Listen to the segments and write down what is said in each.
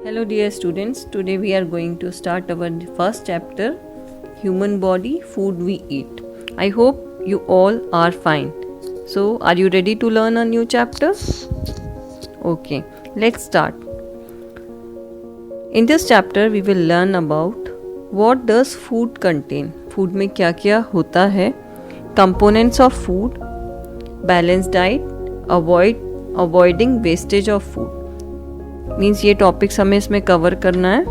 Hello dear students, today we are going to start our first chapter, Human Body, Food We Eat. I hope you all are fine. So, are you ready to learn a new chapter? Okay, let's start. In this chapter we will learn about what does food contain. Food में क्या क्या होता है, components of food, balanced diet, avoiding wastage of food. Means ये topics हमें इसमें cover करना है.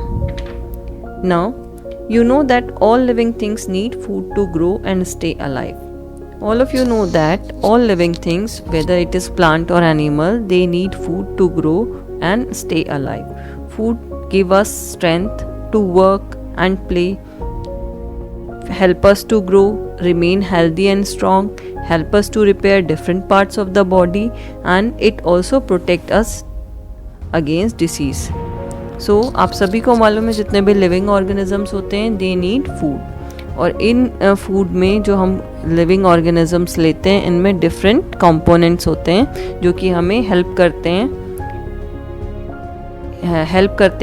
Now you know that all living things need food to grow and stay alive. All of you know that all living things, whether it is plant or animal, they need food to grow and stay alive. Food give us strength to work and play, help us to grow, remain healthy and strong, help us to repair different parts of the body, and it also protect us against disease. So आप सभी को मालूम है जितने भी living organisms होते हैं they need food. और इन फूड में जो हम लिविंग ऑर्गेनिजम्स लेते हैं इनमें डिफरेंट कंपोनेंट्स होते हैं जो कि हमें हेल्प करते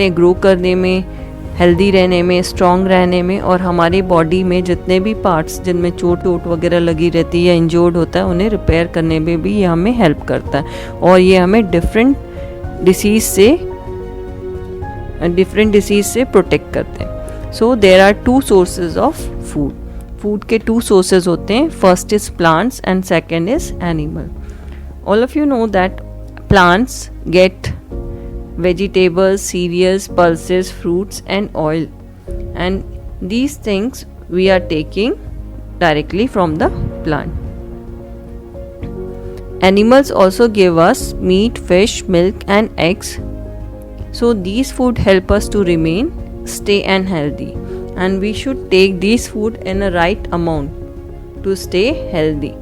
हैं ग्रो करने में, हेल्दी रहने में, स्ट्रॉन्ग रहने में, और हमारी बॉडी में जितने भी पार्ट्स जिनमें चोट वगैरह लगी रहती है या इंजोर्ड होता है उन्हें रिपेयर करने में भी ये हमें हेल्प करता है. और ये हमें डिफरेंट डिसीज़ से प्रोटेक्ट करते हैं. So there are two sources of food. Food के टू सोर्सेज होते हैं. First is plants and second is animal. All of you know that plants get vegetables, cereals, pulses, fruits and oil, and these things we are taking directly from the plant. Animals also give us meat, fish, milk and eggs. So these food help us to remain, stay and healthy, and we should take these food in a right amount to stay healthy.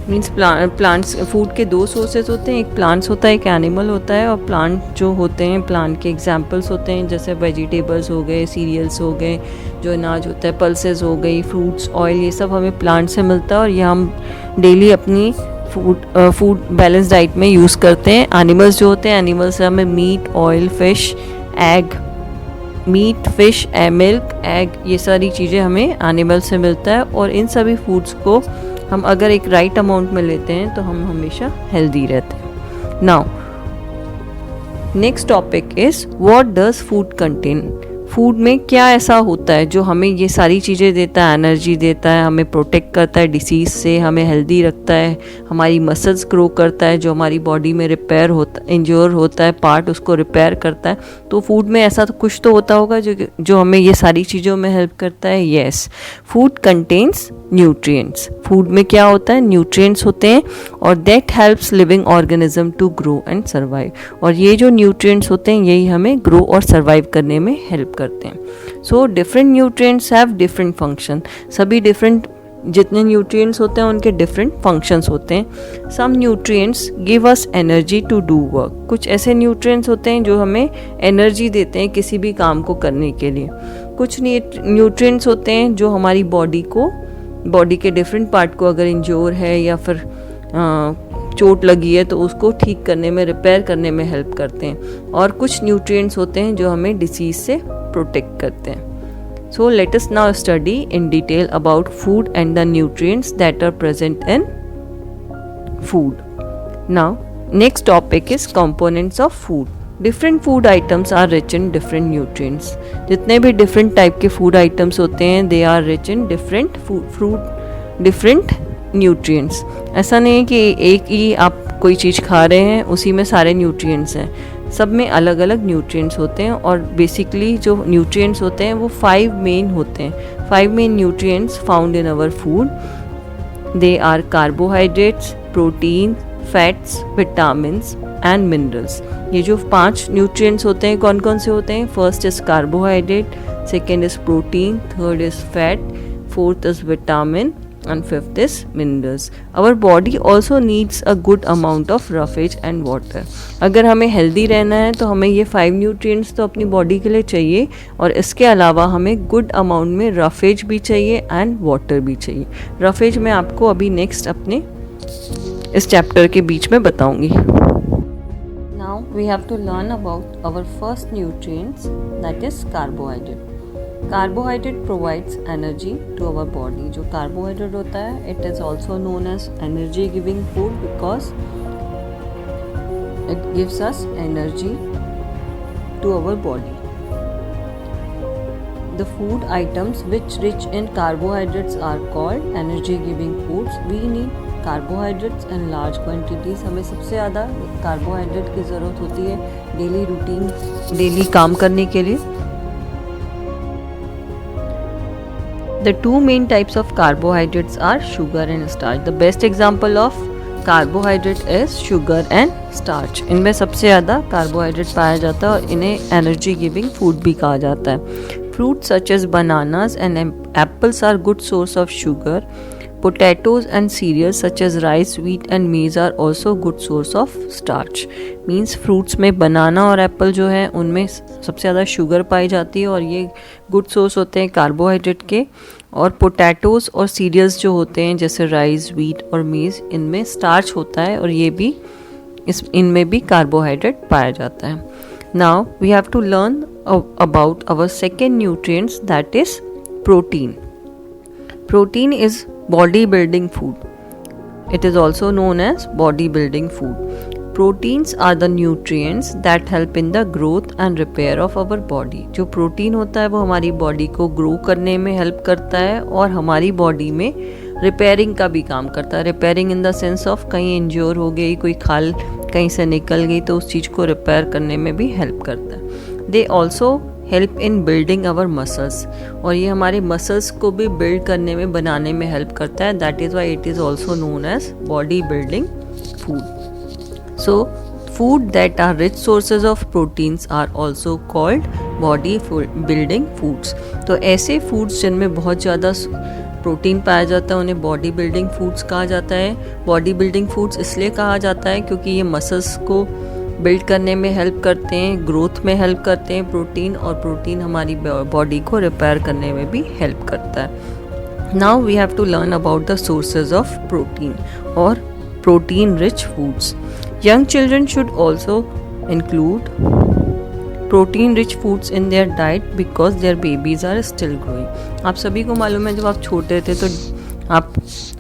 Means plants food के दो sources होते हैं. एक plants होता है, एक animal होता है. और प्लांट जो होते हैं, प्लांट के एग्जांपल्स होते हैं जैसे वेजिटेबल्स हो गए, सीरियल्स हो गए, जो अनाज होता है, पल्सेस हो गई, फ्रूट्स, ऑयल, ये सब हमें प्लांट से मिलता है और ये हम डेली अपनी फूड बैलेंस डाइट में यूज़ करते हैं. एनिमल्स जो होते हैं, एनिमल्स से हमें meat, oil, fish, egg, milk, egg, ये सारी चीज़ें हमें एनिमल से मिलता है. और इन सभी फूड्स को हम अगर एक राइट अमाउंट में लेते हैं तो हम हमेशा हेल्दी रहते हैं. Now next topic is what does food contain. Food में क्या ऐसा होता है जो हमें ये सारी चीज़ें देता है, एनर्जी देता है, हमें प्रोटेक्ट करता है डिसीज़ से, हमें हेल्दी रखता है, हमारी मसल्स ग्रो करता है, जो हमारी बॉडी में रिपेयर होता, इंजोर होता है पार्ट उसको रिपेयर करता है. तो फूड में ऐसा तो कुछ तो होता होगा जो हमें ये सारी चीज़ों में हेल्प करता है. Yes, food contains nutrients. Food में क्या होता है, न्यूट्रिएंट्स होते हैं और that helps living organism to grow and survive. और ये जो न्यूट्रिएंट्स होते हैं यही हमें ग्रो और सर्वाइव करने में हेल्प करते हैं. So different nutrients have different function. सभी डिफरेंट जितने न्यूट्रिएंट्स होते हैं उनके डिफरेंट फंक्शंस होते हैं. Some nutrients give us energy to do work. कुछ ऐसे न्यूट्रिएंट्स होते हैं जो हमें एनर्जी देते हैं किसी भी काम को करने के लिए. कुछ न्यूट्रिएंट्स होते हैं जो हमारी बॉडी के डिफरेंट पार्ट को अगर इंजोर है या फिर चोट लगी है तो उसको ठीक करने में, रिपेयर करने में हेल्प करते हैं. और कुछ न्यूट्रिएंट्स होते हैं जो हमें डिसीज से प्रोटेक्ट करते हैं. So let us now study in detail about food and the nutrients that are present in food. Now next topic is components of food. Different food items are rich in different nutrients. जितने भी different type के food items होते हैं they are rich in different nutrients. ऐसा नहीं है कि एक ही आप कोई चीज़ खा रहे हैं उसी में सारे न्यूट्रिएंट्स हैं. सब में अलग अलग न्यूट्रिएंट्स होते हैं. और बेसिकली जो न्यूट्रिएंट्स होते हैं वो 5 मेन होते हैं. 5 main nutrients found in our food. They are carbohydrates, protein, fats, vitamins and minerals. ये जो 5 न्यूट्रिएंट्स होते हैं कौन कौन से होते हैं? First is carbohydrate, second is protein, third is fat, fourth is vitamin and fifth is minerals. Our body also needs a good amount of roughage and water. अगर हमें हेल्दी रहना है तो हमें ये 5 न्यूट्रिएंट्स तो अपनी बॉडी के लिए चाहिए और इसके अलावा हमें गुड अमाउंट में रफेज भी चाहिए एंड वाटर भी चाहिए. रफेज मैं आपको अभी नेक्स्ट अपने इस चैप्टर के बीच में बताऊंगी. Now we have to learn about our first nutrients, that is carbohydrate. Carbohydrate provides energy to our body. जो carbohydrate होता है, it is also known as energy giving food because it gives us energy to our body. The food items which rich in carbohydrates are called energy giving foods. We need carbohydrates in large quantities. हमें सबसे ज़्यादा carbohydrate की ज़रूरत होती है daily routine, daily काम करने के लिए. The two main types of carbohydrates are sugar and starch. The best example of carbohydrate is sugar and starch. इनमें सबसे ज़्यादा कार्बोहाइड्रेट पाया जाता है और इन्हें एनर्जी गिविंग फूड भी कहा जाता है. Fruits such as bananas and apples are good source of sugar. Potatoes and cereals such as rice, wheat and maize are also good source of starch. Means fruits में banana और apple जो है उनमें सबसे ज़्यादा शुगर पाई जाती है और ये गुड सोर्स होते हैं कार्बोहाइड्रेट के. और पोटैटोज़ और सीरियल्स जो होते हैं जैसे राइस, व्हीट और मेज, इनमें स्टार्च होता है और ये भी इनमें भी कार्बोहाइड्रेट पाया जाता है. Now we have to learn about our second nutrients, that is protein. Protein is bodybuilding food. It is also known as bodybuilding food. Proteins are the nutrients that help in the growth and repair of our body. जो protein होता है वो हमारी body को grow करने में help करता है और हमारी बॉडी में रिपेयरिंग का भी काम करता है. Repairing in the sense of कहीं इंज्योर हो गई, कोई खाल कहीं से निकल गई तो उस चीज़ को रिपेयर करने में भी हेल्प करता है. They also help in building our muscles, और ये हमारे मसल्स को भी बिल्ड करने में, बनाने में हेल्प करता है. That is why it is also known as body building food. So food that are rich sources of proteins are also called body building foods. तो ऐसे foods जिनमें बहुत ज़्यादा प्रोटीन पाया जाता है उन्हें बॉडी बिल्डिंग फूड्स कहा जाता है. बॉडी बिल्डिंग फूड्स इसलिए कहा जाता है क्योंकि ये मसल्स को बिल्ड करने में हेल्प करते हैं, ग्रोथ में हेल्प करते हैं प्रोटीन, और प्रोटीन हमारी बॉडी को रिपेयर करने में भी हेल्प करता है. Now we have to learn about the sources of protein और protein rich foods. Young children should also include protein-rich foods in their diet because their babies are still growing. आप सभी को मालूम है जब आप छोटे थे तो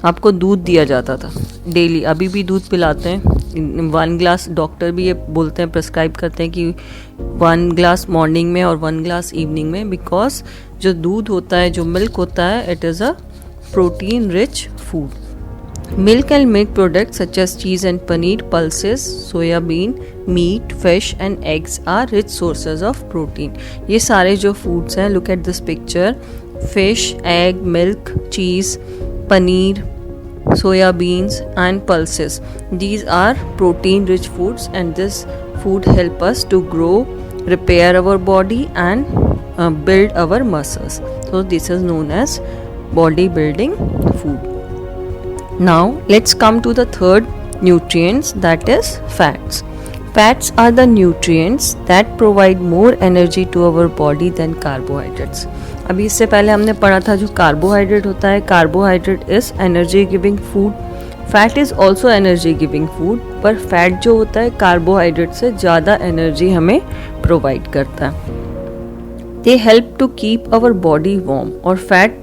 आपको दूध दिया जाता था डेली. अभी भी दूध पिलाते हैं 1 ग्लास. डॉक्टर भी ये बोलते हैं, प्रिस्क्राइब करते हैं कि 1 ग्लास मॉर्निंग में और 1 ग्लास इवनिंग में, बिकॉज जो दूध होता है, जो मिल्क होता है, it is a protein rich food. Milk and milk products such as cheese and paneer, pulses, soya bean, meat, fish and eggs are rich sources of protein. ये सारे जो foods हैं, look at this picture, fish, egg, milk, cheese, paneer, soya beans and pulses. These are protein rich foods and this food help us to grow, repair our body and build our muscles. So this is known as body building food. Now let's come to the third nutrients, that is fats. Fats are the nutrients that provide more energy to our body than carbohydrates. अभी इससे पहले हमने पढ़ा था जो carbohydrate होता है, carbohydrate is energy giving food. Fat is also energy giving food, पर फैट जो होता है कार्बोहाइड्रेट से ज़्यादा एनर्जी हमें प्रोवाइड करता है. They help to keep our body warm. और फैट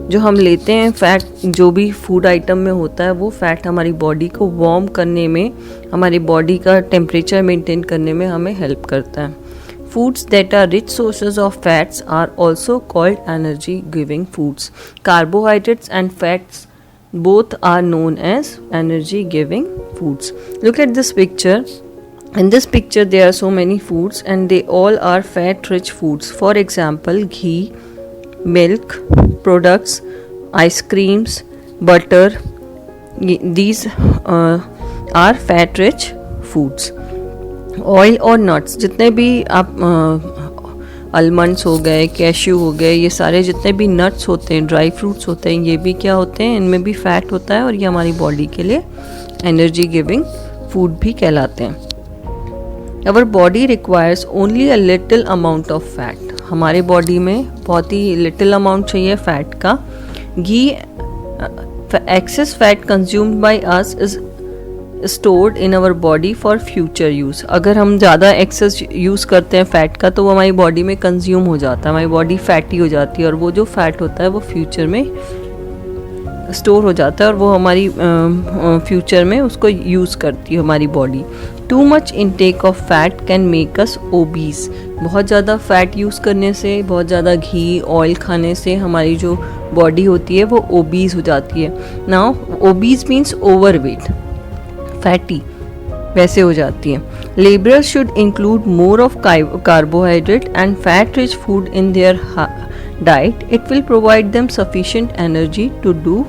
जो हम लेते हैं, फैट जो भी फूड आइटम में होता है, वो फैट हमारी बॉडी को वार्म करने में, हमारी बॉडी का टेम्परेचर मेंटेन करने में हमें हेल्प करता है. Foods that are rich sources of fats are also called energy giving foods. Carbohydrates and fats both are known as energy giving foods. Look at this picture. In this picture there are so many foods and they all are fat rich foods. For example, ghee, milk products, ice creams, butter. These are fat rich foods. Oil और nuts, जितने भी आप almonds हो गए, cashew हो गए, ये सारे जितने भी नट्स होते हैं, ड्राई फ्रूट्स होते हैं, ये भी क्या होते हैं, इनमें भी फैट होता है और ये हमारी बॉडी के लिए एनर्जी गिविंग फूड भी कहलाते हैं. Our body requires only a little amount of fat. हमारे बॉडी में बहुत ही लिटिल अमाउंट चाहिए फैट का. Ghee, excess fat consumed by us stored in our body for future use. अगर हम ज़्यादा एक्सेस यूज़ करते हैं फैट का तो वो हमारी बॉडी में कंज्यूम हो जाता है, हमारी बॉडी फैटी हो जाती है और वो जो फैट होता है वो फ्यूचर में स्टोर हो जाता है और वो हमारी फ्यूचर में उसको यूज़ करती है हमारी body. Too much intake of fat can make us obese. बहुत ज़्यादा फैट यूज़ करने से, बहुत ज़्यादा घी ऑयल खाने से हमारी जो बॉडी होती है वो ओबीज हो जाती है. Now obese means overweight, fatty वैसे हो जाती है. Labourers should include more of carbohydrate and fat rich food in their diet. It will provide them sufficient energy to do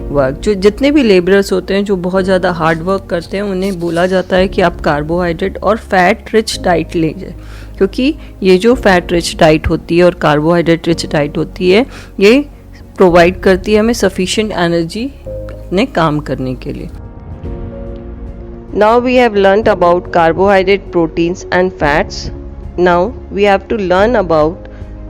work. जो जितने भी लेबरर्स होते हैं जो बहुत ज़्यादा हार्ड वर्क करते हैं उन्हें बोला जाता है कि आप कार्बोहाइड्रेट और फैट रिच डाइट लीजिए, क्योंकि ये जो फैट रिच डाइट होती है और कार्बोहाइड्रेट रिच डाइट होती है ये प्रोवाइड करती है हमें सफिशिएंट एनर्जी अपने काम करने के लिए. Now we have learnt about carbohydrate, proteins and fats. Now we have to learn about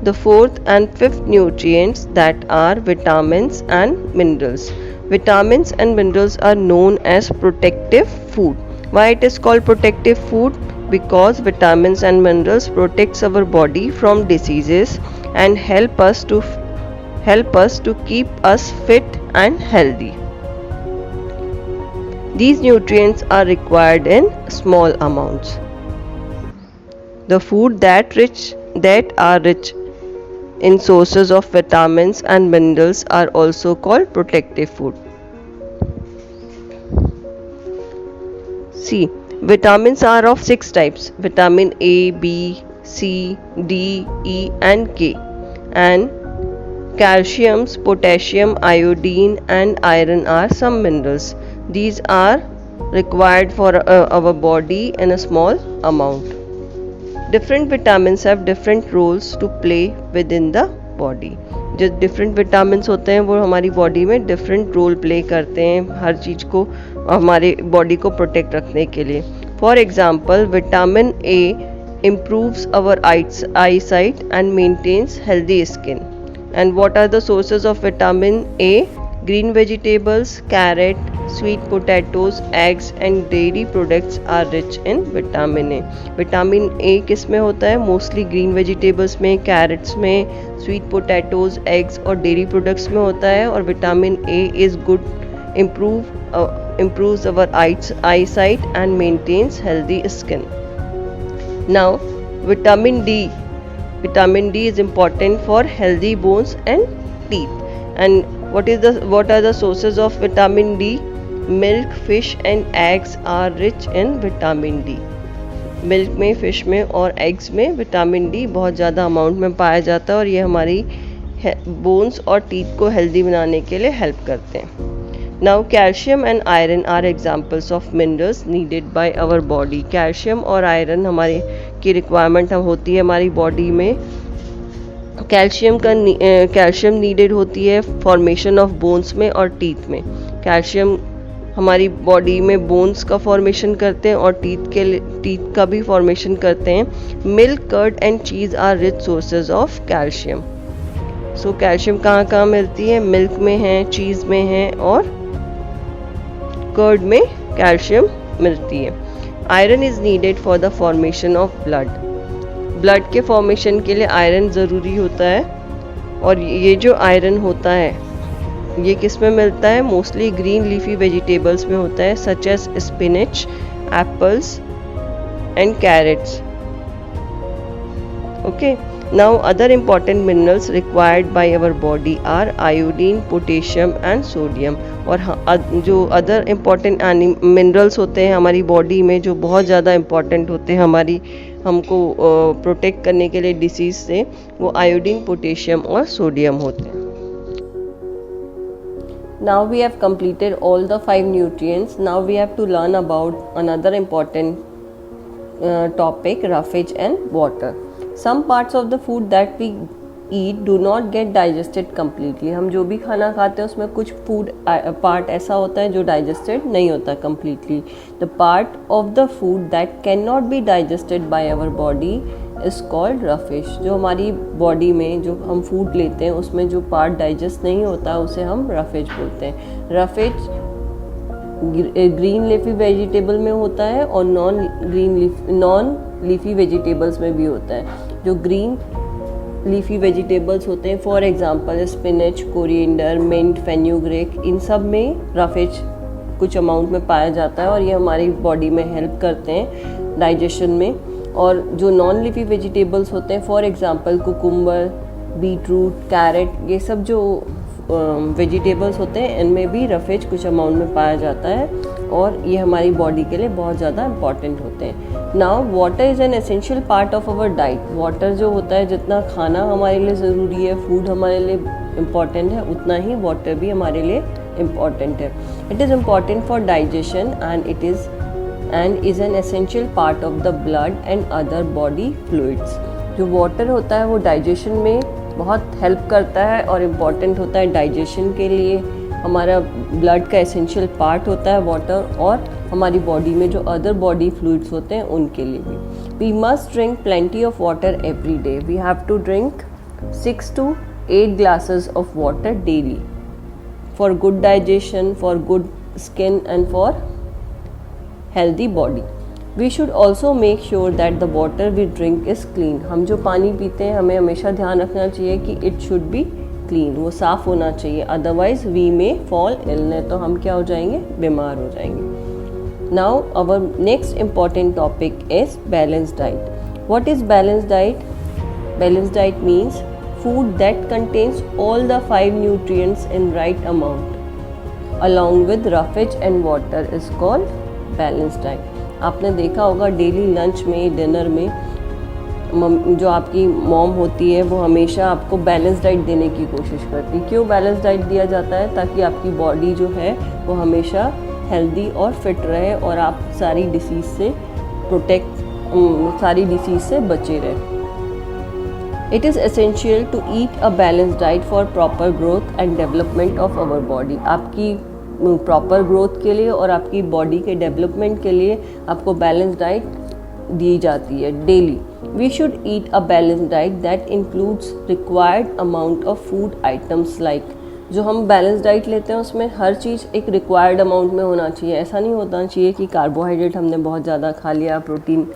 the fourth and fifth nutrients that are vitamins and minerals. Vitamins and minerals are known as protective food. Why it is called protective food? Because vitamins and minerals protects our body from diseases and help us to keep us fit and healthy. These nutrients are required in small amounts. The food that are rich in sources of vitamins and minerals are also called protective food. See, vitamins are of 6 types: vitamin A, B, C, D, E and K. And calcium, potassium, iodine and iron are some minerals. These are required for our body in a small amount. Different vitamins have different roles to play within the body. जो different vitamins होते हैं वो हमारी body में different role play करते हैं हर चीज़ को हमारे body को protect रखने के लिए. For example, vitamin A improves our eyesight and maintains healthy skin. And what are the sources of vitamin A? Green vegetables, carrot, sweet potatoes, eggs and dairy products are rich in vitamin A. Vitamin A किस में होता है? Mostly green vegetables में, carrots में, sweet potatoes, eggs और dairy products में होता है. और vitamin A is good, improves our eyesight and maintains healthy skin. Now vitamin D. Vitamin D is important for healthy bones and teeth. And what are the sources of vitamin D? Milk, fish and eggs are rich in vitamin D. Milk में, fish में और eggs में vitamin D बहुत ज़्यादा amount में पाया जाता है और ये हमारी बोन्स और टीथ को हेल्दी बनाने के लिए हेल्प करते हैं. Now calcium and iron are examples of minerals needed by our body. Calcium और आयरन हमारी की रिक्वायरमेंट होती है हमारी बॉडी में. कैल्शियम नीडेड होती है फॉर्मेशन ऑफ बोन्स में और टीथ में. कैल्शियम हमारी बॉडी में बोन्स का फॉर्मेशन करते हैं और टीथ का भी फॉर्मेशन करते हैं. Milk, curd and cheese are rich sources of calcium. So calcium कहाँ कहाँ मिलती है? मिल्क में है, चीज़ में है और कर्ड में कैल्शियम मिलती है. Iron is needed for the formation of blood. Blood के फॉर्मेशन के लिए आयरन ज़रूरी होता है और ये जो आयरन होता है ये किस में मिलता है? मोस्टली ग्रीन लीफी वेजिटेबल्स में होता है, such as spinach, apples and carrots. Okay. Now other important minerals required by our body are iodine, potassium and sodium. और जो अदर इम्पॉर्टेंट मिनरल्स होते हैं हमारी बॉडी में जो बहुत ज़्यादा इम्पॉर्टेंट होते हैं हमको प्रोटेक्ट करने के लिए डिसीज़ से, वो आयोडीन, पोटेशियम और सोडियम होते हैं. Now we have completed all the 5 nutrients. Now we have to learn about another important topic, roughage and water. Some parts of the food that we eat do not get digested completely. हम जो भी खाना खाते हैं उसमें कुछ food part ऐसा होता है जो डाइजेस्टेड नहीं होता completely. The part of the food that cannot be digested by our body is called roughage. जो हमारी बॉडी में जो हम फूड लेते हैं उसमें जो पार्ट डाइजेस्ट नहीं होता उसे हम roughage बोलते हैं. roughage ग्रीन लीफी वेजिटेबल में होता है और नॉन लीफी वेजिटेबल्स में भी होता है। जो ग्रीन लीफी वेजिटेबल्स होते हैं, for example spinach, coriander, mint, fenugreek, इन सब में रफेज कुछ अमाउंट में पाया जाता है और ये हमारी बॉडी में हेल्प करते हैं डाइजेशन में। और जो नॉन लीफी वेजिटेबल्स होते हैं, for example cucumber, beetroot, carrot, ये सब जो वेजिटेबल्स होते हैं इनमें भी रफेज कुछ अमाउंट में पाया जाता है और ये हमारी बॉडी के लिए बहुत ज़्यादा इम्पॉर्टेंट होते हैं। Now water is an essential part of our diet. Water जो होता है, जितना खाना हमारे लिए ज़रूरी है, फूड हमारे लिए इम्पॉर्टेंट है, उतना ही वाटर भी हमारे लिए इम्पॉर्टेंट है। It is important for digestion and is an essential part of the blood and other body fluids. जो वाटर होता है वो डाइजेशन में बहुत हेल्प करता है और इम्पॉर्टेंट होता है डाइजेशन के लिए। हमारा ब्लड का एसेंशियल पार्ट होता है वाटर, और हमारी बॉडी में जो अदर बॉडी फ्लूइड्स होते हैं उनके लिए भी। We must drink plenty of water every day. We have to drink 6 to 8 glasses of water daily for good digestion, for good skin and for healthy body. We should also make sure that the water we drink is clean. हम जो पानी पीते हैं हमें हमेशा ध्यान रखना चाहिए कि it should be clean, वो साफ़ होना चाहिए। Otherwise we may fall ill, नहीं तो हम क्या हो जाएंगे, बीमार हो जाएंगे। Now our next important topic is balanced diet. What is balanced diet? Balanced diet means food that contains all the 5 nutrients in right amount along with roughage and water is called balanced diet. आपने देखा होगा daily lunch में, dinner में जो आपकी mom होती है वो हमेशा आपको बैलेंस डाइट देने की कोशिश करती है। क्यों बैलेंस डाइट दिया जाता है? ताकि आपकी बॉडी जो है वो हमेशा हेल्दी और फिट रहे और आप सारी डिसीज़ से बचे रहें। It is essential to eat a balanced diet for proper growth and development of our body. आपकी प्रॉपर ग्रोथ के लिए और आपकी बॉडी के डेवलपमेंट के लिए आपको बैलेंस डाइट दी जाती है daily. We should eat a balance diet that includes required amount of food items like. जो हम बैलेंस डाइट लेते हैं उसमें हर चीज़ एक रिक्वायर्ड अमाउंट में होना चाहिए। ऐसा नहीं होना चाहिए कि कार्बोहाइड्रेट हमने बहुत ज़्यादा खा लिया, प्रोटीन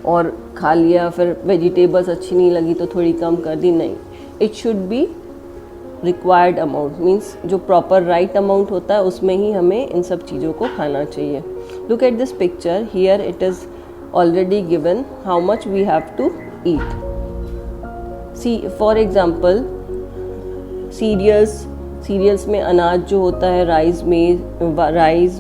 और खा लिया, फिर वेजिटेबल्स अच्छी नहीं लगी तो थोड़ी कम कर दी। नहीं, it should be required amount, means जो प्रॉपर राइट अमाउंट होता है उसमें ही हमें इन सब चीज़ों को खाना चाहिए। Look at this picture, here it is already given how much we have to eat. See for example cereals में अनाज जो होता है, राइस,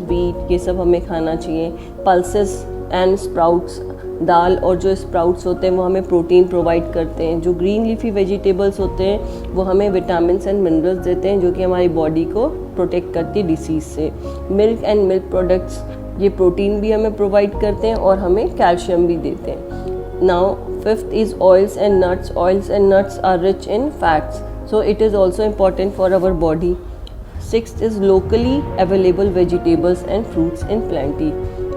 वीट, ये सब हमें खाना चाहिए। पल्सेस एंड स्प्राउट्स, दाल और जो स्प्राउट्स होते हैं वो हमें प्रोटीन प्रोवाइड करते हैं। जो ग्रीन लीफी वेजिटेबल्स होते हैं वो हमें विटामिन्स एंड मिनरल्स देते हैं जो कि हमारी बॉडी को प्रोटेक्ट करती है डिसीज़ से। मिल्क एंड मिल्क प्रोडक्ट्स, ये प्रोटीन भी हमें प्रोवाइड करते हैं और हमें कैल्शियम भी देते हैं। Now fifth is oils and nuts. Oils and nuts are rich in fats, so it is also important for our body. Sixth is locally available vegetables and fruits in plenty.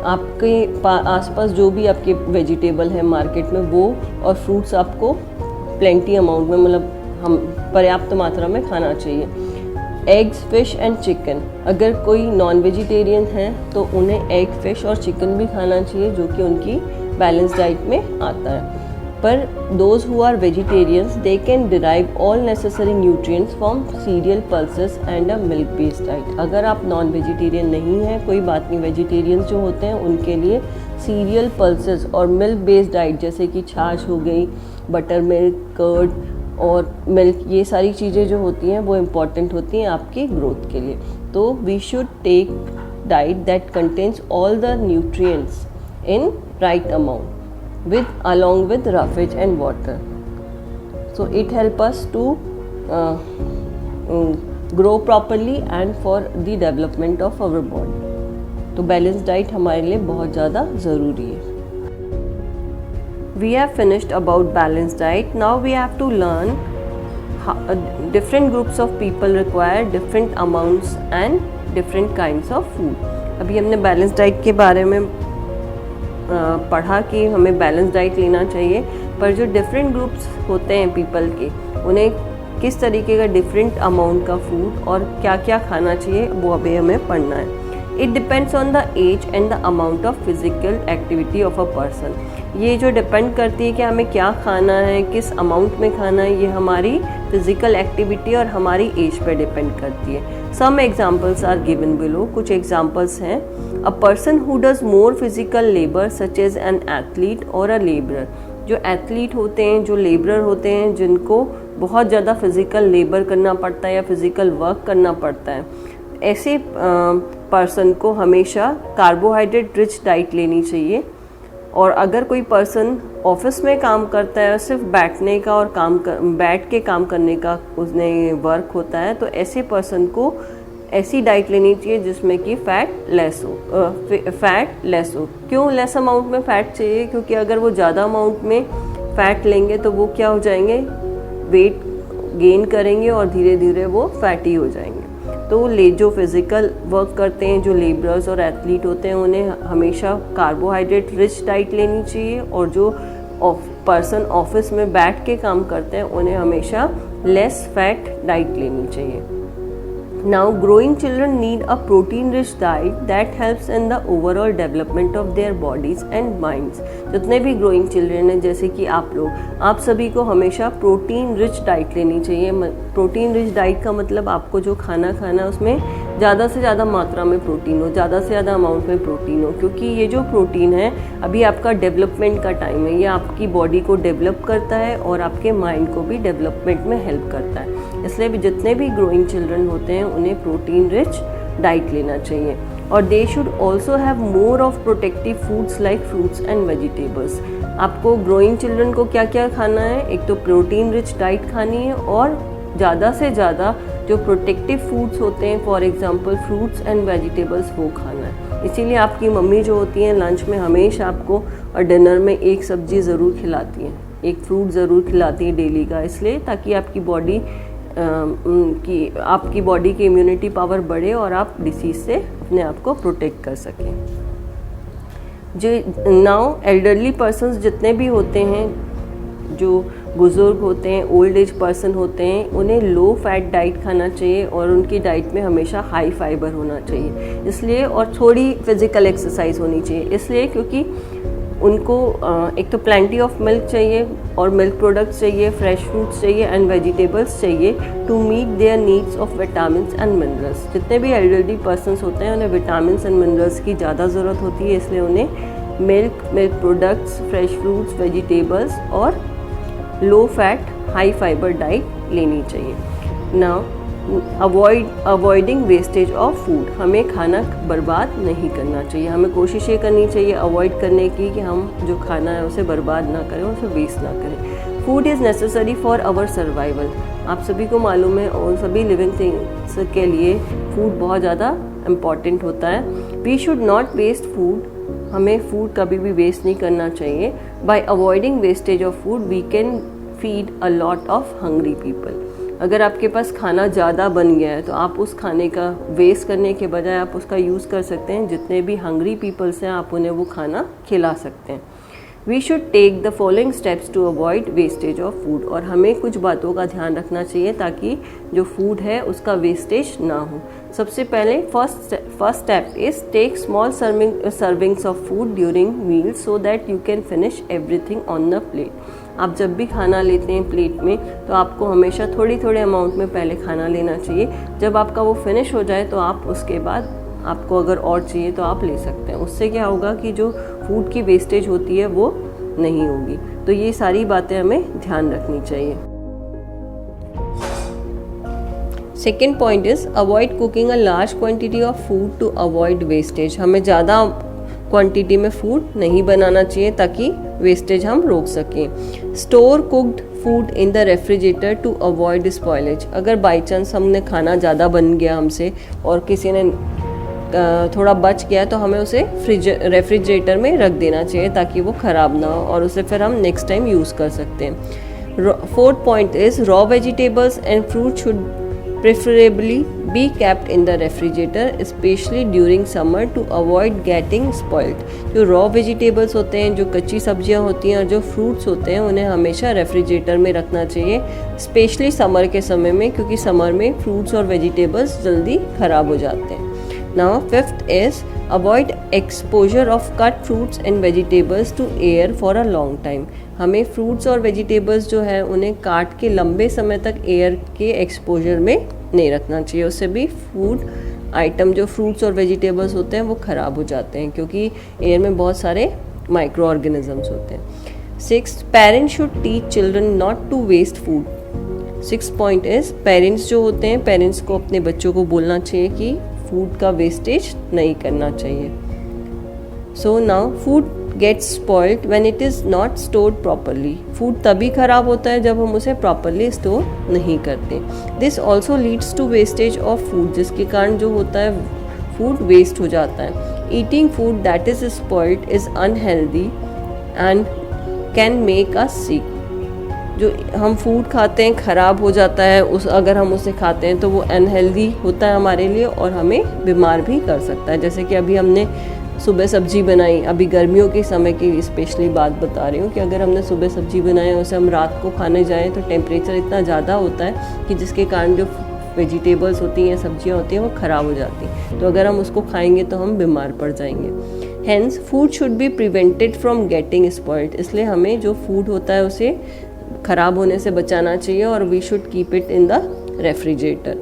आपके आसपास जो भी आपके vegetable है market में, वो और fruits आपको प्लेंटी अमाउंट में, मतलब हम पर्याप्त मात्रा में खाना चाहिए। एग्स, फिश एंड चिकन, अगर कोई नॉन वेजिटेरियन है तो उन्हें एग, फिश और चिकन भी खाना चाहिए जो कि उनकी बैलेंस डाइट में आता है। पर those who are vegetarians they can derive all necessary nutrients from cereal, pulses and a milk based diet. अगर आप नॉन वेजिटेरियन नहीं हैं, कोई बात नहीं, वेजिटेरियंस जो होते हैं उनके लिए सीरियल, पल्सेस और मिल्क बेस्ड डाइट जैसे कि छाछ हो गई, बटर मिल्क, कर्ड और मिल्क, ये सारी चीज़ें जो होती हैं वो इम्पॉर्टेंट होती हैं आपकी ग्रोथ के लिए। तो we should take diet that contains all the nutrients in right amount along with roughage and water, so it help us to grow properly and for the development of our body. तो balance diet हमारे लिए बहुत ज़्यादा ज़रूरी है। We have finished about balanced diet. Now we have to learn how different groups of people require different amounts and different kinds of food. अभी हमने balance diet के बारे में पढ़ा कि हमें बैलेंस डाइट लेना चाहिए, पर जो डिफरेंट ग्रुप्स होते हैं पीपल के, उन्हें किस तरीके का डिफरेंट अमाउंट का फूड और क्या क्या खाना चाहिए वो अभी हमें पढ़ना है। It depends on the age and the amount of physical activity of a person. ये जो डिपेंड करती है कि हमें क्या खाना है, किस अमाउंट में खाना है, ये हमारी फिजिकल एक्टिविटी और हमारी एज पे डिपेंड करती है। Some examples are given below, कुछ एग्जाम्पल्स हैं। A person who does more physical labour such as an athlete और अ लेबरर। जो एथलीट होते हैं, जो लेबरर होते हैं, जिनको बहुत ज़्यादा फिजिकल लेबर करना पड़ता है या फिजिकल वर्क करना पड़ता है, ऐसे पर्सन को हमेशा कार्बोहाइड्रेट रिच डाइट लेनी चाहिए। और अगर कोई पर्सन ऑफिस में काम करता है, सिर्फ बैठने का और बैठ के काम करने का उसने वर्क होता है, तो ऐसे पर्सन को ऐसी डाइट लेनी चाहिए जिसमें कि फैट लेस हो। क्यों लेस अमाउंट में फ़ैट चाहिए? क्योंकि अगर वो ज़्यादा अमाउंट में फ़ैट लेंगे तो वो क्या हो जाएंगे, वेट गेन करेंगे और धीरे धीरे वो फैटी हो जाएंगे। तो जो फिज़िकल वर्क करते हैं, जो लेबरर्स और एथलीट होते हैं, उन्हें हमेशा कार्बोहाइड्रेट रिच डाइट लेनी चाहिए। और जो पर्सन ऑफिस में बैठ के काम करते हैं, उन्हें हमेशा लेस फैट डाइट लेनी चाहिए। Now, growing children need a protein-rich diet that helps in the overall development of their bodies and minds. जितने भी growing children हैं, जैसे कि आप लोग, आप सभी को हमेशा प्रोटीन रिच डाइट लेनी चाहिए। प्रोटीन रिच डाइट का मतलब आपको जो खाना खाना है उसमें ज़्यादा से ज़्यादा मात्रा में प्रोटीन हो, ज़्यादा से ज़्यादा अमाउंट में प्रोटीन हो। क्योंकि ये जो प्रोटीन है, अभी आपका डेवलपमेंट का टाइम है, ये आपकी बॉडी को डेवलप करता है और आपके माइंड को भी डेवलपमेंट में हेल्प करता है। इसलिए भी जितने भी ग्रोइंग चिल्ड्रन होते हैं उन्हें प्रोटीन रिच डाइट लेना चाहिए। और they should also have more of protective foods like fruits and vegetables. आपको ग्रोइंग चिल्ड्रन को क्या क्या खाना है? एक तो प्रोटीन रिच डाइट खानी है और ज़्यादा से ज़्यादा जो प्रोटेक्टिव फूड्स होते हैं, for example fruits and vegetables, वो खाना है। इसीलिए आपकी मम्मी जो होती हैं लंच में हमेशा आपको और डिनर में एक सब्जी ज़रूर खिलाती हैं, एक फ्रूट ज़रूर खिलाती हैं डेली का, इसलिए ताकि आपकी बॉडी की इम्यूनिटी पावर बढ़े और आप डिसीज़ से अपने आप को प्रोटेक्ट कर सकें। जो नाउ एल्डरली पर्सन्स जितने भी होते हैं, जो बुज़ुर्ग होते हैं, ओल्ड एज पर्सन होते हैं, उन्हें लो फैट डाइट खाना चाहिए और उनकी डाइट में हमेशा हाई फाइबर होना चाहिए। इसलिए और थोड़ी फिज़िकल एक्सरसाइज होनी चाहिए, इसलिए क्योंकि उनको एक तो प्लेंटी ऑफ मिल्क चाहिए और मिल्क प्रोडक्ट्स चाहिए, फ्रेश फ्रूट्स चाहिए एंड वेजिटेबल्स चाहिए to meet their needs of vitamins and minerals. जितने भी एल्डरली पर्सन्स होते हैं उन्हें विटामिन्स एंड मिनरल्स की ज़्यादा ज़रूरत होती है, इसलिए उन्हें milk products, fresh fruits, vegetables और low fat high fibre diet लेनी चाहिए। Now avoiding wastage of food. हमें खाना बर्बाद नहीं करना चाहिए। हमें कोशिश ये करनी चाहिए अवॉइड करने की कि हम जो खाना है उसे बर्बाद ना करें, उसे वेस्ट ना करें। Food is necessary for our survival. आप सभी को मालूम है और सभी लिविंग थिंग्स के लिए फूड बहुत ज़्यादा इम्पॉर्टेंट होता है। We should not waste food. हमें फूड कभी भी वेस्ट नहीं करना चाहिए। By avoiding wastage of food we can feed a lot of hungry people. अगर आपके पास खाना ज़्यादा बन गया है तो आप उस खाने का वेस्ट करने के बजाय आप उसका यूज़ कर सकते हैं। जितने भी हंग्री पीपल्स हैं आप उन्हें वो खाना खिला सकते हैं। We should take the following steps to avoid wastage of food. और हमें कुछ बातों का ध्यान रखना चाहिए ताकि जो फूड है उसका वेस्टेज ना हो। सबसे पहले first step is take small servings of food during meal so that you can finish everything on the plate. आप जब भी खाना लेते हैं प्लेट में तो आपको हमेशा थोड़ी थोड़े अमाउंट में पहले खाना लेना चाहिए। जब आपका वो फिनिश हो जाए तो आप उसके बाद आपको अगर और चाहिए तो आप ले सकते हैं। उससे क्या होगा कि जो फूड की वेस्टेज होती है वो नहीं होगी। तो ये सारी बातें हमें ध्यान रखनी चाहिए। Second point is avoid cooking a large quantity of food to avoid wastage. हमें ज़्यादा क्वांटिटी में फूड नहीं बनाना चाहिए ताकि वेस्टेज हम रोक सकें। Store cooked food in the refrigerator to avoid spoilage. अगर बाई चांस हमने खाना ज़्यादा बन गया हमसे और किसी ने थोड़ा बच गया तो हमें उसे रेफ्रिजरेटर में रख देना चाहिए ताकि वो ख़राब ना हो और उसे फिर हम नेक्स्ट टाइम यूज़ कर सकते हैं। Fourth point is raw vegetables and fruit should preferably be kept in the refrigerator especially during summer to avoid getting spoiled। जो रॉ वेजिटेबल्स होते हैं, जो कच्ची सब्जियां होती हैं और जो फ्रूट्स होते हैं उन्हें हमेशा रेफ्रिजरेटर में रखना चाहिए, स्पेशली समर के समय में, क्योंकि समर में फ्रूट्स और वेजिटेबल्स जल्दी ख़राब हो जाते हैं। Now fifth is avoid exposure of cut fruits and vegetables to air for a long time. हमें फ्रूट्स और वेजिटेबल्स जो है उन्हें काट के लंबे समय तक एयर के एक्सपोजर में नहीं रखना चाहिए, उससे भी फूड आइटम जो फ्रूट्स और वेजिटेबल्स होते हैं वो ख़राब हो जाते हैं क्योंकि एयर में बहुत सारे माइक्रो ऑर्गेनिजम्स होते हैं। Six, parents should teach children not to waste food. Six point is parents जो होते हैं, पेरेंट्स को अपने बच्चों को बोलना चाहिए कि फूड का वेस्टेज नहीं करना चाहिए। So now food gets spoiled when it is not stored properly. Food तभी ख़राब होता है जब हम उसे प्रॉपरली स्टोर नहीं करते। This also leads to wastage of food, जिसके कारण जो होता है फूड वेस्ट हो जाता है। Eating food that is spoiled is unhealthy and can make us sick. जो हम फूड खाते हैं ख़राब हो जाता है, अगर हम उसे खाते हैं तो वो अनहेल्दी होता है हमारे लिए और हमें बीमार भी कर सकता है। जैसे कि अभी हमने सुबह सब्जी बनाई, अभी गर्मियों के समय की स्पेशली बात बता रही हूँ कि अगर हमने सुबह सब्जी बनाई और उसे हम रात को खाने जाएँ तो टेम्परेचर इतना ज़्यादा होता है कि जिसके कारण जो वेजिटेबल्स होती हैं, सब्जियाँ होती हैं, वो ख़राब हो जाती हैं। तो अगर हम उसको खाएंगे तो हम बीमार पड़ जाएंगे। Hence food should be prevented from getting spoiled. इसलिए हमें जो फूड होता है उसे ख़राब होने से बचाना चाहिए और we should keep it in the refrigerator.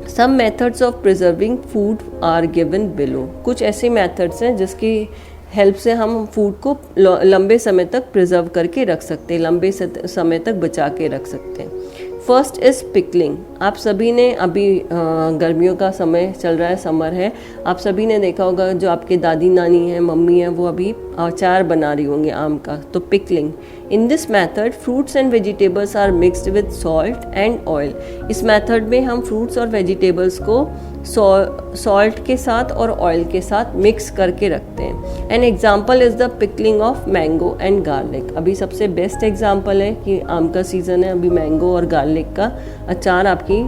Some methods of preserving food are given below. कुछ ऐसे मेथड्स हैं जिसकी हेल्प से हम फूड को लंबे समय तक प्रिजर्व करके रख सकते हैं, लंबे समय तक बचा के रख सकते हैं। First is pickling. आप सभी ने अभी गर्मियों का समय चल रहा है, समर है, आप सभी ने देखा होगा जो आपके दादी नानी हैं, मम्मी हैं, वो अभी अचार बना रही होंगी आम का, तो pickling. In this method fruits and vegetables are mixed with salt and oil. इस मेथड में हम फ्रूट्स और वेजिटेबल्स को सॉल्ट के साथ और ऑयल के साथ मिक्स करके रखते हैं। An example is the pickling of mango and garlic. अभी सबसे बेस्ट एग्जाम्पल है कि आम का सीज़न है, अभी मैंगो और गार्लिक का अचार आपकी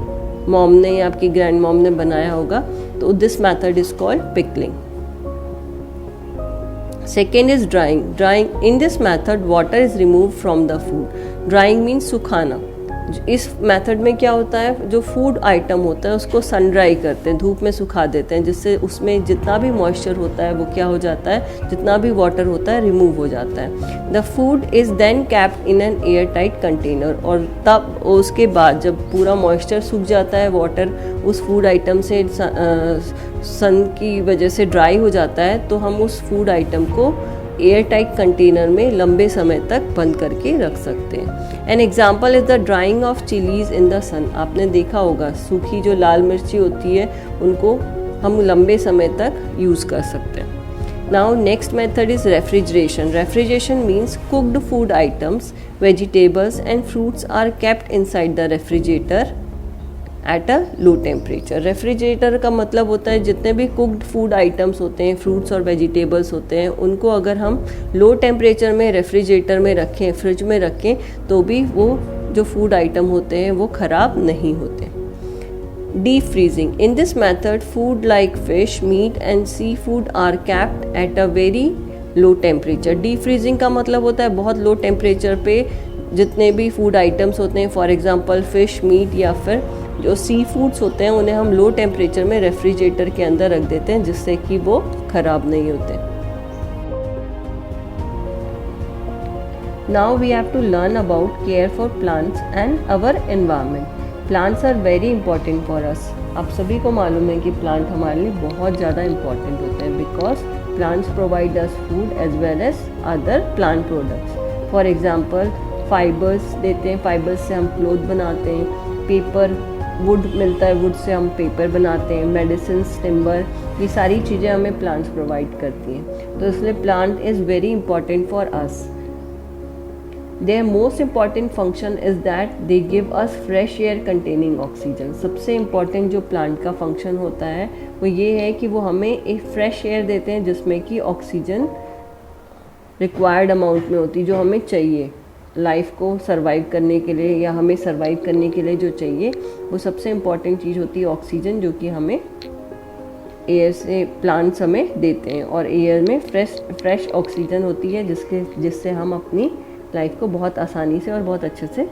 मॉम ने या आपकी ग्रैंड मॉम ने बनाया होगा, तो this method is called pickling. Second is drawing. Drawing in this method water is remove from the food. Drawing means सुखाना। इस मेथड में क्या होता है, जो फूड आइटम होता है उसको सन ड्राई करते हैं, धूप में सुखा देते हैं, जिससे उसमें जितना भी मॉइस्चर होता है वो क्या हो जाता है, जितना भी वाटर होता है रिमूव हो जाता है। The food is then capped in an air tight container. और तब उसके बाद जब पूरा मॉइस्चर सूख जाता है, वाटर उस फूड आइटम से सन की वजह से ड्राई हो जाता है, तो हम उस फूड आइटम को एयर टाइट कंटेनर में लंबे समय तक बंद करके रख सकते हैं। An example is the drying of chillies in the sun. आपने देखा होगा सूखी जो लाल मिर्ची होती है उनको हम लंबे समय तक यूज़ कर सकते हैं। Now next method is refrigeration. Refrigeration means cooked food items, vegetables and fruits are kept inside the refrigerator at a low temperature. Refrigerator का मतलब होता है जितने भी कुक्ड फूड आइटम्स होते हैं, फ्रूट्स और वेजिटेबल्स होते हैं, उनको अगर हम लो टेम्परेचर में रेफ्रिजरेटर में रखें, फ्रिज में रखें, तो भी वो जो फूड आइटम होते हैं वो ख़राब नहीं होते। Deep freezing. In this method food like fish, meat and sea food are kept at a very low temperature. Deep freezing का मतलब होता है बहुत लो टेम्परेचर पे जितने भी फूड आइटम्स होते हैं, फॉर एग्जांपल फिश, मीट या फिर जो सी फूड्स होते हैं, उन्हें हम लो टेम्परेचर में रेफ्रिजरेटर के अंदर रख देते हैं जिससे कि वो ख़राब नहीं होते। Now we have to learn about care for plants and our environment. Plants are very important for us. आप सभी को मालूम है कि प्लांट हमारे लिए बहुत ज़्यादा इंपॉर्टेंट होते हैं because plants provide us food as well as other plant products. For example fibres देते हैं, फाइबर्स से हम क्लोथ बनाते हैं, पेपर, वुड मिलता है, वुड से हम पेपर बनाते हैं, मेडिसिन, टिम्बर, ये सारी चीज़ें हमें प्लांट्स प्रोवाइड करती हैं। तो इसलिए plant is very important for us. Their most important function is that they give us fresh air containing oxygen. सबसे इम्पॉर्टेंट जो प्लांट का फंक्शन होता है वो ये है कि वो हमें एक फ्रेश एयर देते हैं जिसमें कि ऑक्सीजन रिक्वायर्ड अमाउंट में होती है, जो हमें चाहिए लाइफ को सरवाइव करने के लिए, या हमें सरवाइव करने के लिए जो चाहिए वो सबसे इम्पॉर्टेंट चीज़ होती है ऑक्सीजन, जो कि हमें एयर से प्लांट्स हमें देते हैं। और एयर में फ्रेश ऑक्सीजन होती है जिससे हम अपनी लाइफ को बहुत आसानी से और बहुत अच्छे से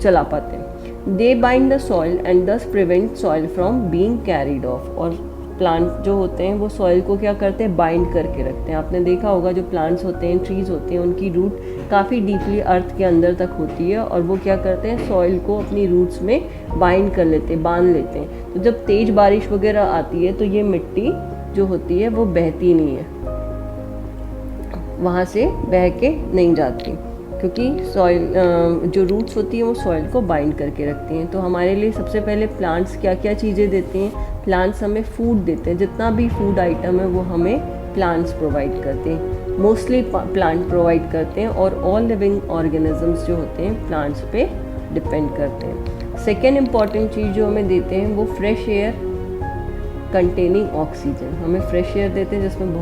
चला पाते हैं। They bind the soil and thus prevent soil from being carried off. और प्लांट जो होते हैं वो सॉइल को क्या करते हैं, बाइंड करके रखते हैं। आपने देखा होगा जो प्लांट्स होते हैं, ट्रीज़ होते हैं, उनकी रूट काफ़ी डीपली अर्थ के अंदर तक होती है और वो क्या करते हैं, सॉइल को अपनी रूट्स में बाइंड कर लेते हैं, बांध लेते हैं। तो जब तेज़ बारिश वगैरह आती है तो ये मिट्टी जो होती है वो बहती नहीं है, वहाँ से बह के नहीं जाती, क्योंकि सॉइल जो रूट्स होती हैं वो सॉइल को बाइंड करके रखती हैं। तो हमारे लिए सबसे पहले प्लांट्स क्या क्या चीज़ें देते हैं, प्लांट्स हमें फूड देते हैं। जितना भी फूड आइटम है वो हमें प्लांट्स प्रोवाइड करते हैं, मोस्टली प्लांट प्रोवाइड करते हैं। और ऑल लिविंग ऑर्गेनिजम्स जो होते हैं प्लांट्स पे डिपेंड करते हैं। सेकेंड इम्पॉर्टेंट चीज़ जो हमें देते हैं वो फ्रेश एयर कंटेनिंग ऑक्सीजन। हमें फ्रेश एयर देते हैं जिसमें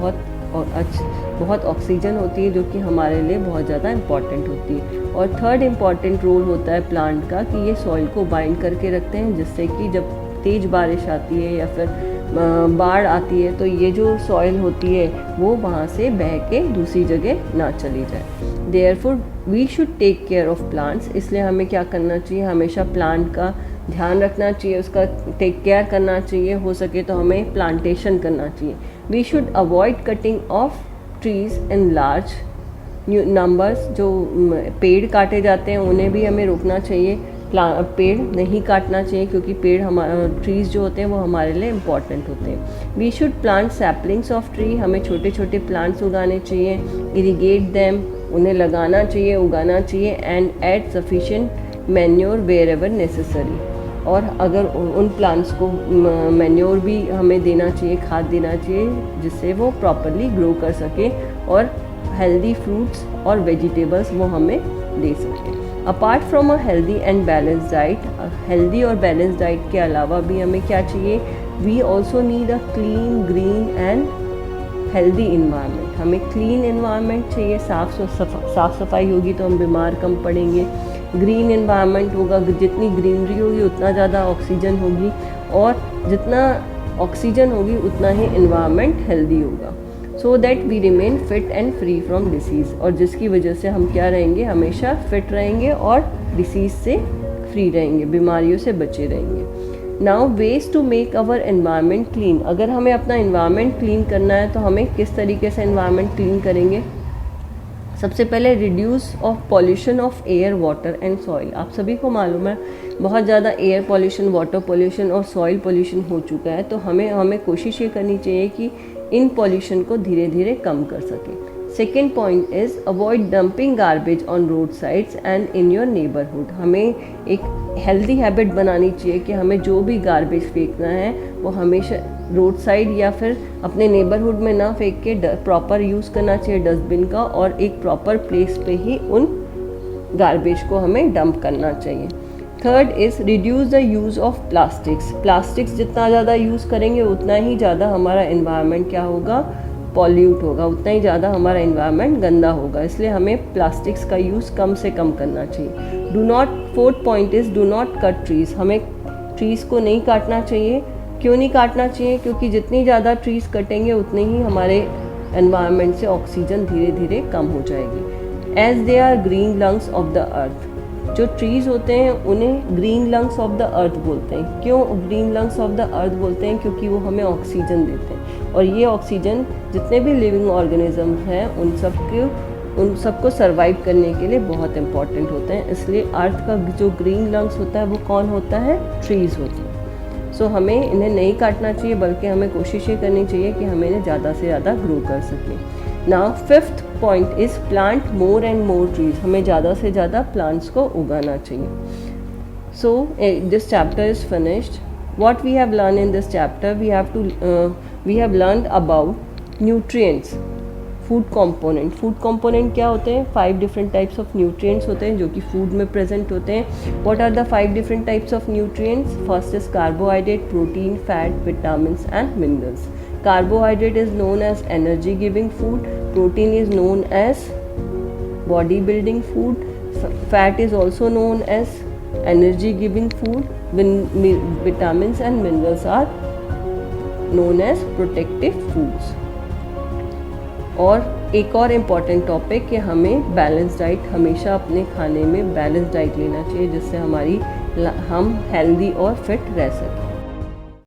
बहुत ऑक्सीजन होती है, जो कि हमारे लिए बहुत ज़्यादा इम्पॉर्टेंट होती है। और थर्ड इम्पॉर्टेंट रोल होता है प्लांट का कि ये सॉइल को बाइंड करके रखते हैं, जिससे कि जब तेज़ बारिश आती है या फिर बाढ़ आती है तो ये जो सॉइल होती है वो वहाँ से बह के दूसरी जगह ना चली जाए। Therefore we should take care of plants. इसलिए हमें क्या करना चाहिए, हमेशा प्लांट का ध्यान रखना चाहिए, उसका टेक केयर करना चाहिए। हो सके तो हमें प्लांटेशन करना चाहिए। We should avoid cutting of trees in large numbers. जो पेड़ काटे जाते हैं उन्हें भी हमें रोकना चाहिए, पेड़ नहीं काटना चाहिए, क्योंकि पेड़ ट्रीज़ जो होते हैं वो हमारे लिए इम्पॉर्टेंट होते हैं। We should plant saplings of tree. हमें छोटे छोटे प्लांट्स उगाने चाहिए, इरीगेट देम, उन्हें लगाना चाहिए, उगाना चाहिए। And add sufficient manure wherever necessary. और अगर उन प्लांट्स को मैन्योर भी हमें देना चाहिए, खाद देना चाहिए, जिससे वो प्रॉपरली ग्रो कर सके और हेल्दी फ्रूट्स और वेजिटेबल्स वो हमें दे सके। Apart from a healthy and balance diet, healthy और बैलेंस डाइट के अलावा भी हमें क्या चाहिए, we also need a clean, green and healthy environment. हमें क्लीन इन्वायरमेंट चाहिए, साफ़ सफाई होगी तो हम बीमार कम पड़ेंगे। ग्रीन इन्वायरमेंट होगा, जितनी ग्रीनरी होगी उतना ज़्यादा ऑक्सीजन होगी, और जितना ऑक्सीजन होगी उतना ही इन्वायरमेंट हेल्दी होगा। So that we remain fit and free from disease. और जिसकी वजह से हम क्या रहेंगे, हमेशा फिट रहेंगे और डिसीज़ से फ्री रहेंगे, बीमारियों से बचे रहेंगे। Now ways to make our environment clean. अगर हमें अपना एनवायरनमेंट क्लीन करना है तो हमें किस तरीके से एनवायरनमेंट क्लीन करेंगे। सबसे पहले reduce of pollution of air, water and soil. आप सभी को मालूम है बहुत ज़्यादा एयर पॉल्यूशन, वाटर पॉल्यूशन और सॉइल पॉल्यूशन हो चुका है। तो हमें कोशिश ये करनी चाहिए कि इन पॉल्यूशन को धीरे धीरे कम कर सकें। Second point is avoid dumping garbage on road sides and in your neighbourhood. हमें एक हेल्दी हैबिट बनानी चाहिए कि हमें जो भी गार्बेज फेंकना है वो हमेशा रोड साइड या फिर अपने नेबरहुड में ना फेंक के प्रॉपर यूज़ करना चाहिए डस्टबिन का, और एक प्रॉपर प्लेस पे ही उन गार्बेज को हमें डंप करना चाहिए। Third is reduce the use of plastics. Plastics जितना ज़्यादा यूज़ करेंगे उतना ही ज़्यादा हमारा एनवायरनमेंट क्या होगा, पॉल्यूट होगा, उतना ही ज़्यादा हमारा एनवायरनमेंट गंदा होगा। इसलिए हमें प्लास्टिक्स का यूज़ कम से कम करना चाहिए। Do not, fourth point is do not cut trees. हमें ट्रीज़ को नहीं काटना चाहिए। क्यों नहीं काटना चाहिए, क्योंकि जितनी ज़्यादा ट्रीज़ कटेंगे उतने ही हमारे एनवायरनमेंट से ऑक्सीजन धीरे धीरे कम हो जाएगी। As they are green lungs of the earth. जो ट्रीज़ होते हैं उन्हें green lungs of the earth बोलते हैं। क्यों green lungs of the earth बोलते हैं, क्योंकि वो हमें ऑक्सीजन देते हैं, और ये ऑक्सीजन जितने भी लिविंग ऑर्गेनिज्म हैं उन सबको सर्वाइव करने के लिए बहुत इंपॉर्टेंट होते हैं। इसलिए अर्थ का जो ग्रीन लंग्स होता है वो कौन होता है, ट्रीज़ होते हैं। सो हमें इन्हें नहीं काटना चाहिए, बल्कि हमें कोशिश ये करनी चाहिए कि हमें इन्हें ज़्यादा से ज़्यादा ग्रो कर सकें। Now fifth point is plant more and more trees. हमें ज़्यादा से ज़्यादा प्लांट्स को उगाना चाहिए। So this chapter is finished. What we have learned in this chapter, we have learned about nutrients, food component क्या होते हैं, 5 different types of nutrients होते हैं जो कि food में present होते हैं. What are the 5 different types of nutrients? First is carbohydrate, protein, fat, vitamins and minerals. Carbohydrate is known as energy giving food, protein is known as body building food, fat is also known as energy giving food, vitamins and minerals are known as protective foods. और एक और important topic कि हमें balance diet, हमेशा अपने खाने में balance diet लेना चाहिए, जिससे हमारी हम हेल्दी और फिट रह सकें।